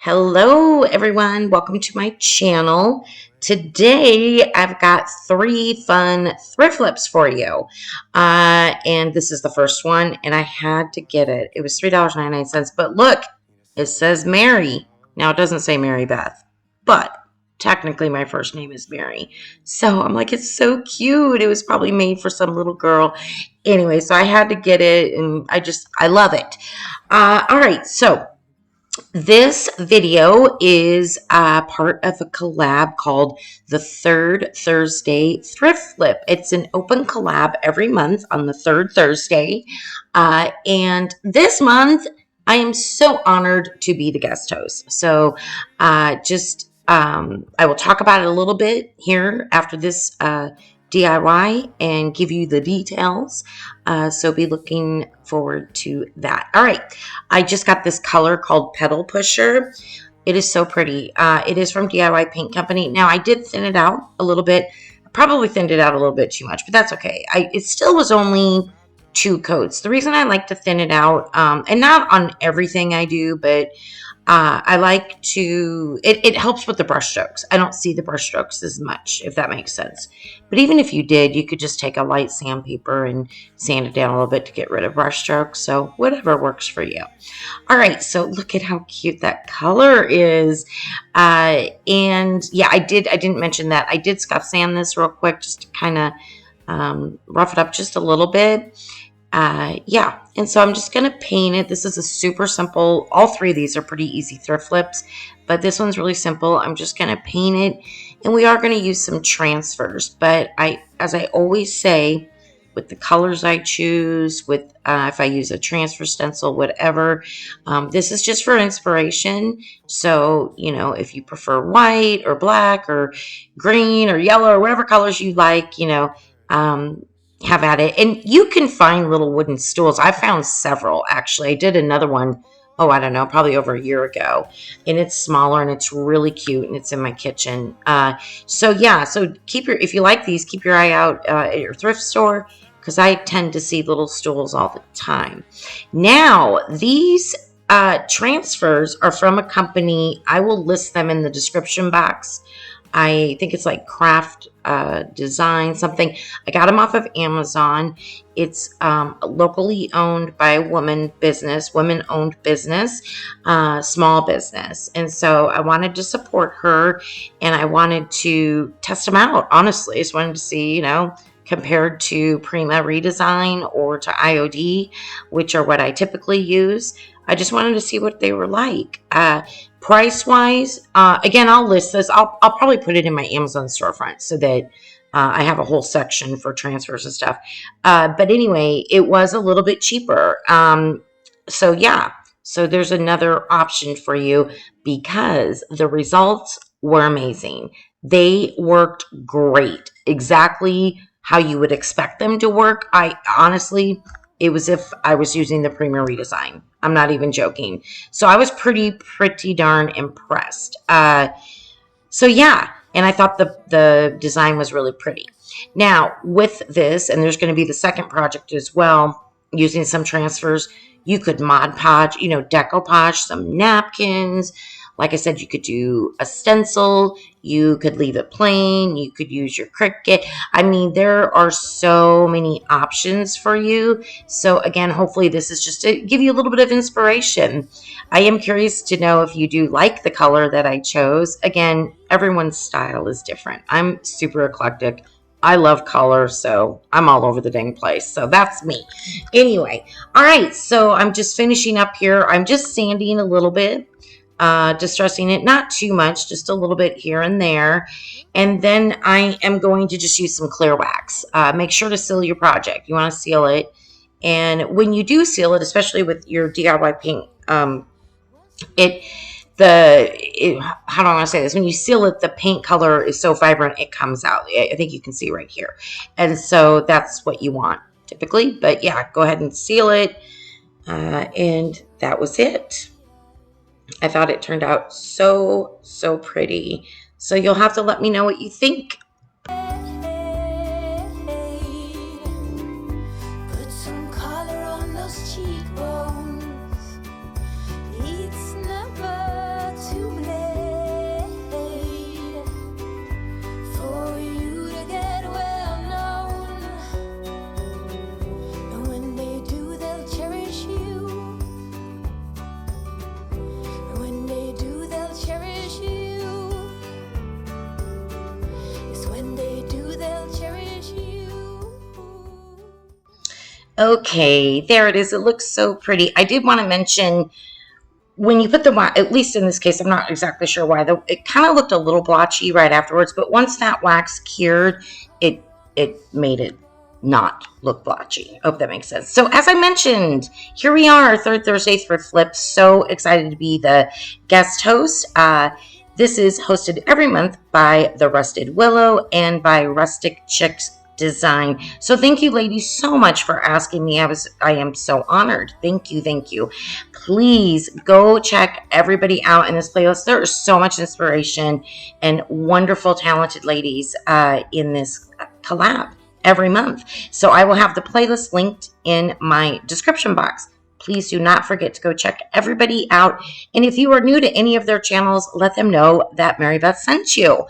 Hello, everyone. Welcome to my channel. Today, I've got 3 fun thrift flips for you. And this is the first one, and I had to get it. It was $3.99, but look, it says Mary. Now, it doesn't say Mary Beth, but technically my first name is Mary. So I'm like, it's so cute. It was probably made for some little girl. Anyway, so I had to get it, and I love it. All right, so this video is part of a collab called the Third Thursday Thrift Flip. It's an open collab every month on the third Thursday. And this month, I am so honored to be the guest host. So I will talk about it a little bit here after this DIY and give you the details. So be looking forward to that. All right. I just got this color called Petal Pusher. It is so pretty. It is from DIY Paint Company. Now, I did thin it out a little bit. I probably thinned it out a little bit too much, but that's okay. It still was only 2 coats. The reason I like to thin it out, and not on everything I do, but I like to, it helps with the brush strokes. I don't see the brush strokes as much, if that makes sense. But even if you did, you could just take a light sandpaper and sand it down a little bit to get rid of brush strokes. So whatever works for you. All right, so look at how cute that color is. And yeah, I didn't mention that. I did scuff sand this real quick just to kind of rough it up just a little bit. Yeah, and so I'm just going to paint it. This is a super simple, all 3 of these are pretty easy thrift flips, but this one's really simple. I'm just going to paint it, and we are going to use some transfers, but as I always say, with the colors I choose, with if I use a transfer stencil, whatever, this is just for inspiration. So, you know, if you prefer white or black or green or yellow or whatever colors you like, you know, have at it. And you can find little wooden stools. I found several, actually. I did another one, I don't know, probably over a year ago. And it's smaller and it's really cute and it's in my kitchen. So yeah, so if you like these, keep your eye out at your thrift store, because I tend to see little stools all the time. Now, these transfers are from a company. I will list them in the description box. I think it's like Craft Design something. I got them off of Amazon. It's locally owned by a women-owned business, small business. And so I wanted to support her, and I wanted to test them out. Honestly, I just wanted to see, you know, compared to Prima Redesign or to IOD, which are what I typically use. I just wanted to see what they were like. Price-wise, again, I'll list this. I'll probably put it in my Amazon storefront so that I have a whole section for transfers and stuff. But anyway, it was a little bit cheaper. So yeah, so there's another option for you because the results were amazing. They worked great, exactly how you would expect them to work. Honestly, it was if I was using the Prima Redesign. I'm not even joking. So I was pretty darn impressed. So yeah, and I thought the design was really pretty. Now, with this, and there's going to be the second project as well, using some transfers, you could Mod Podge, you know, decoupage some napkins. Like I said, you could do a stencil. You could leave it plain. You could use your Cricut. I mean, there are so many options for you. So again, hopefully this is just to give you a little bit of inspiration. I am curious to know if you do like the color that I chose. Again, everyone's style is different. I'm super eclectic. I love color, so I'm all over the dang place. So that's me. Anyway, all right, so I'm just finishing up here. I'm just sanding a little bit. Distressing it, not too much, just a little bit here and there. And then I am going to just use some clear wax. Make sure to seal your project. You want to seal it. And when you do seal it, especially with your DIY paint, how do I want to say this? When you seal it, the paint color is so vibrant, it comes out. I think you can see right here. And so that's what you want typically. But yeah, go ahead and seal it. And that was it. I thought it turned out so pretty. So you'll have to let me know what you think. Put some color on those cheekbones. It's never too Okay, there it is. It looks so pretty. I did want to mention when you put the wax, at least in this case, I'm not exactly sure why, though, it kind of looked a little blotchy right afterwards, but once that wax cured, it made it not look blotchy. I hope that makes sense. So as I mentioned, here we are, Third Thursday Thrift Flip. So excited to be the guest host. This is hosted every month by the Rusted Willow and by Rustic Chicks Design. So thank you, ladies, so much for asking me. I am so honored. Thank you, thank you. Please go check everybody out in this playlist. There is so much inspiration and wonderful, talented ladies in this collab every month. So I will have the playlist linked in my description box. Please do not forget to go check everybody out. And if you are new to any of their channels, let them know that Mary Beth sent you.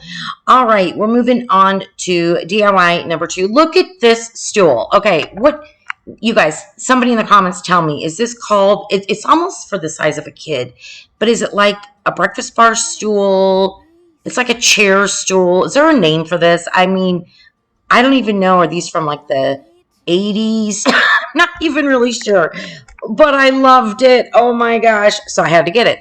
All right, we're moving on to DIY number 2. Look at this stool. Okay, what, you guys, somebody in the comments tell me, is this called, it's almost for the size of a kid, but is it like a breakfast bar stool? It's like a chair stool. Is there a name for this? I mean, I don't even know. Are these from like the 80s? Not even really sure. But I loved it. Oh my gosh. So I had to get it.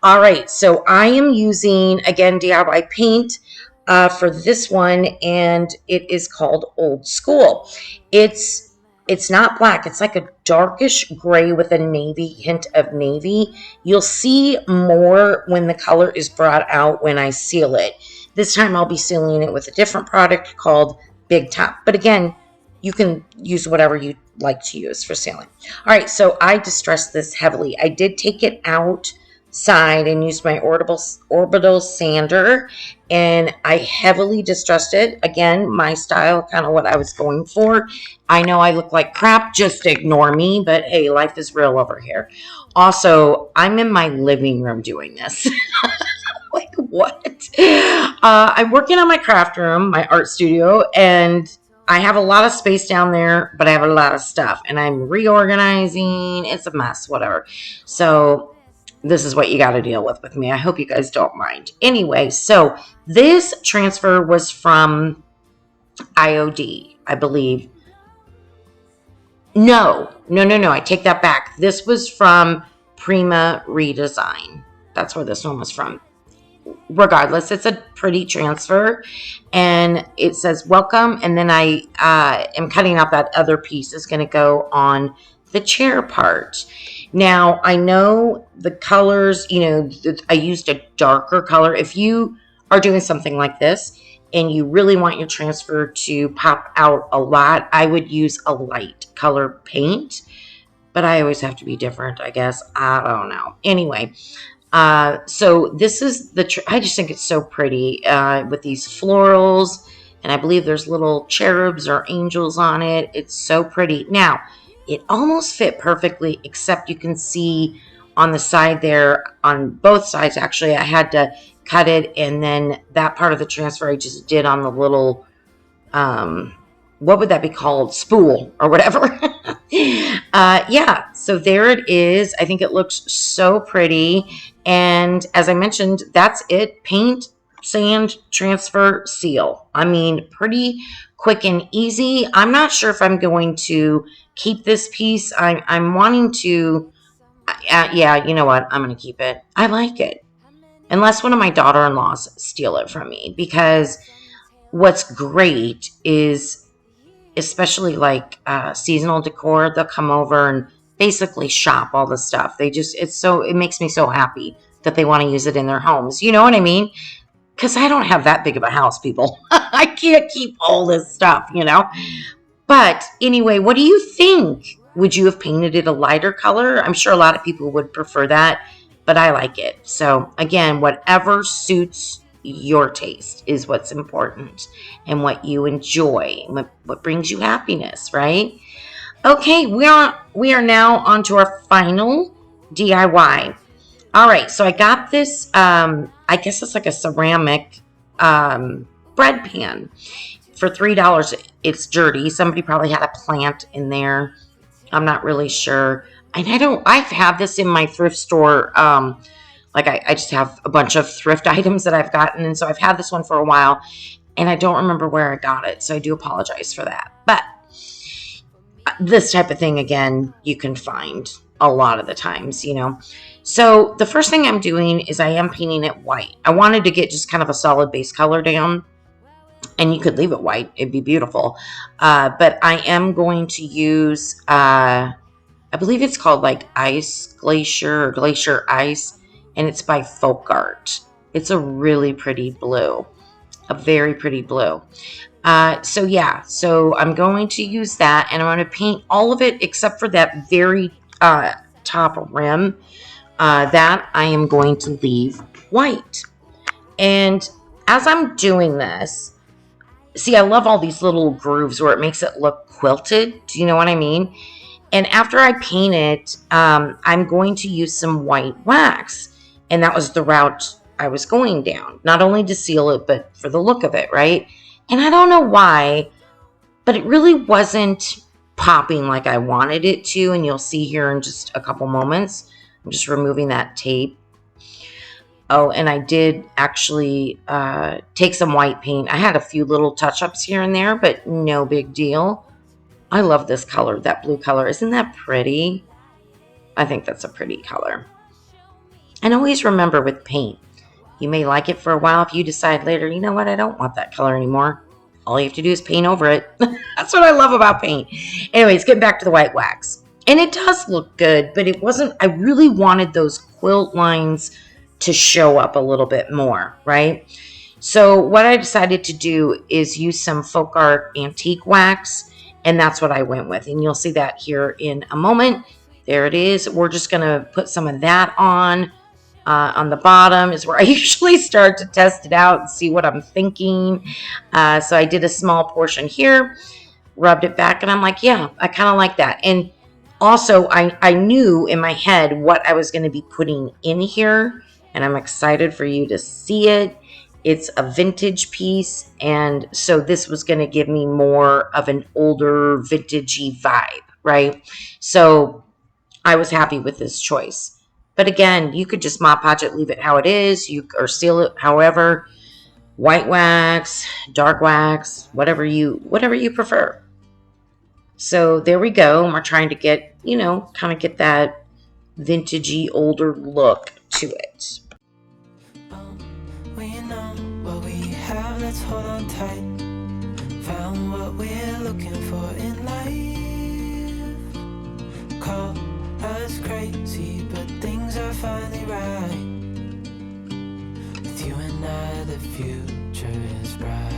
All right. So I am using, again, DIY paint for this one. And it is called Old School. It's not black. It's like a darkish gray with a navy hint of navy. You'll see more when the color is brought out when I seal it. This time I'll be sealing it with a different product called Big Top. But again, you can use whatever you like to use for sealing. All right, so I distressed this heavily. I did take it outside and used my orbital sander, and I heavily distressed it. Again, my style, kind of what I was going for. I know I look like crap. Just ignore me, but hey, life is real over here. Also, I'm in my living room doing this. Like, what? I'm working on my craft room, my art studio, and I have a lot of space down there, but I have a lot of stuff, and I'm reorganizing. It's a mess, whatever. So this is what you got to deal with me. I hope you guys don't mind. Anyway, so this transfer was from IOD, I believe. No. I take that back. This was from Prima Redesign. That's where this one was from. Regardless, it's a pretty transfer, and it says welcome, and then I am cutting out that other piece is going to go on the chair part. Now I know the colors, I used a darker color. If you are doing something like this and you really want your transfer to pop out a lot, I would use a light color paint, but I always have to be different, I guess. I don't know. Anyway, so this is I just think it's so pretty with these florals, and I believe there's little cherubs or angels on it. It's so pretty. Now, it almost fit perfectly, except you can see on the side there, on both sides, actually, I had to cut it, and then that part of the transfer I just did on the little, what would that be called? Spool or whatever. Yeah, so there it is. I think it looks so pretty. And as I mentioned, that's it. Paint, sand, transfer, seal. I mean, pretty quick and easy. I'm not sure if I'm going to keep this piece. I'm wanting to, yeah, you know what? I'm going to keep it. I like it. Unless one of my daughter-in-laws steal it from me. Because what's great is, especially like seasonal decor, they'll come over and basically shop all the stuff. It makes me so happy that they want to use it in their homes. You know what I mean? Because I don't have that big of a house, people. I can't keep all this stuff, But anyway, what do you think? Would you have painted it a lighter color? I'm sure a lot of people would prefer that, but I like it. So again, whatever suits your taste is what's important, and what you enjoy, what brings you happiness, right? Okay, we are now on to our final DIY. All right, so I got this, I guess it's like a ceramic bread pan for $3. It's dirty. Somebody probably had a plant in there. I'm not really sure. And I've had this in my thrift store. Like I just have a bunch of thrift items that I've gotten. And so I've had this one for a while, and I don't remember where I got it. So I do apologize for that. But this type of thing, again, you can find a lot of the times, So the first thing I'm doing is I am painting it white. I wanted to get just kind of a solid base color down, and you could leave it white. It'd be beautiful. But I am going to use, I believe it's called like Ice Glacier or Glacier Ice, and it's by Folk Art. It's a really pretty blue, a very pretty blue. So I'm going to use that, and I'm going to paint all of it except for that very top rim. That I am going to leave white. And as I'm doing this, see, I love all these little grooves where it makes it look quilted. Do you know what I mean? And after I paint it, I'm going to use some white wax. And that was the route I was going down. Not only to seal it, but for the look of it, right? And I don't know why, but it really wasn't popping like I wanted it to. And you'll see here in just a couple moments. I'm just removing that tape. Oh, and I did actually take some white paint. I had a few little touch-ups here and there, but no big deal. I love this color, that blue color. Isn't that pretty? I think that's a pretty color. And always remember with paint, you may like it for a while. If you decide later, you know what, I don't want that color anymore, all you have to do is paint over it. That's what I love about paint. Anyways, getting back to the white wax. And it does look good, but it wasn't, I really wanted those quilt lines to show up a little bit more, right? So what I decided to do is use some Folk Art antique wax, and that's what I went with. And you'll see that here in a moment. There it is. We're just going to put some of that on the bottom is where I usually start to test it out and see what I'm thinking. So I did a small portion here, rubbed it back, and I'm like, yeah, I kind of like that. And also, I knew in my head what I was going to be putting in here, and I'm excited for you to see it. It's a vintage piece, and so this was going to give me more of an older vintagey vibe, right? So I was happy with this choice. But again, you could just Mod Podge it, leave it how it is, or seal it however. White wax, dark wax, whatever you prefer. So there we go. We're trying to get, kind of get that vintagey older look to it. We know what we have, let's hold on tight. Found what we're looking for in life. Call us crazy, but things are finally right. With you and I, the future is bright.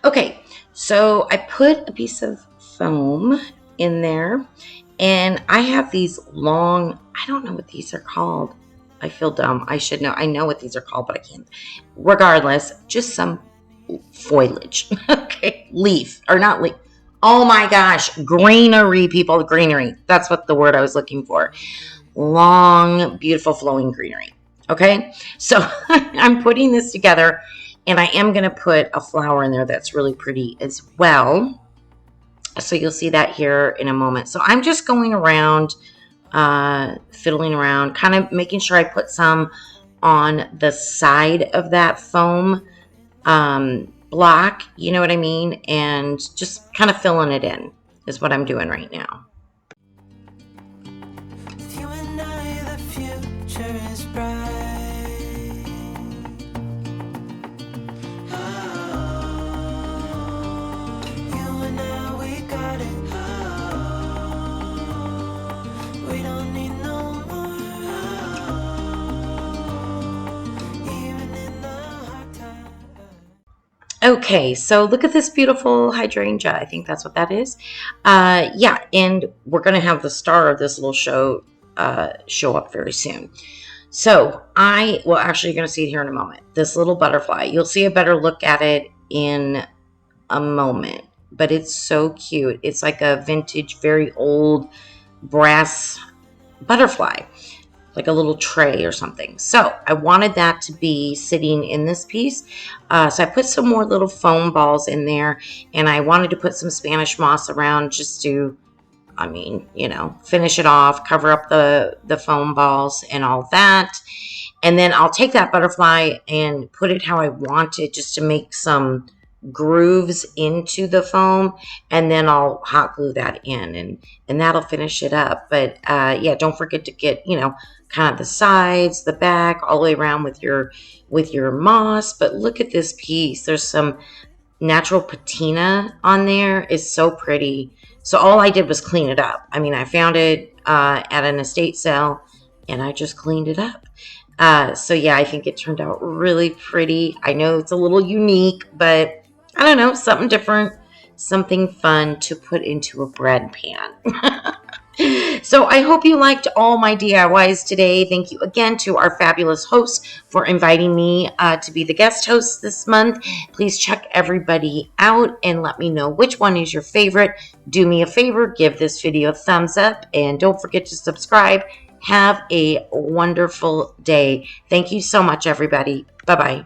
Okay, so I put a piece of foam in there, and I have these long, I don't know what these are called. I feel dumb. I should know. I know what these are called, but I can't. Regardless, just some foliage. Okay, leaf, or not leaf. Oh my gosh, greenery, people, greenery. That's what the word I was looking for. Long, beautiful, flowing greenery. Okay, so I'm putting this together, and I am going to put a flower in there that's really pretty as well. So you'll see that here in a moment. So I'm just going around, fiddling around, kind of making sure I put some on the side of that foam block, you know what I mean? And just kind of filling it in is what I'm doing right now. With you and I, the future is bright. You and I, we got it. We don't need no more. Even in the hard times. Okay, so look at this beautiful hydrangea. I think that's what that is. Yeah, and we're going to have the star of this little show show up very soon. So actually, you're going to see it here in a moment. This little butterfly. You'll see a better look at it in a moment, but it's so cute. It's like a vintage, very old brass butterfly, like a little tray or something. So I wanted that to be sitting in this piece. So I put some more little foam balls in there, and I wanted to put some Spanish moss around just to, finish it off, cover up the foam balls and all that. And then I'll take that butterfly and put it how I want it, just to make some grooves into the foam, and then I'll hot glue that in, and that'll finish it up. But yeah, don't forget to get, you know, kind of the sides, the back, all the way around with your moss. But look at this piece. There's some natural patina on there. It's so pretty. So all I did was clean it up. I mean, I found it at an estate sale, and I just cleaned it up. So yeah, I think it turned out really pretty. I know it's a little unique, but I don't know, something different, something fun to put into a bread pan. So I hope you liked all my DIYs today. Thank you again to our fabulous hosts for inviting me to be the guest host this month. Please check everybody out and let me know which one is your favorite. Do me a favor, give this video a thumbs up, and don't forget to subscribe. Have a wonderful day. Thank you so much, everybody. Bye-bye.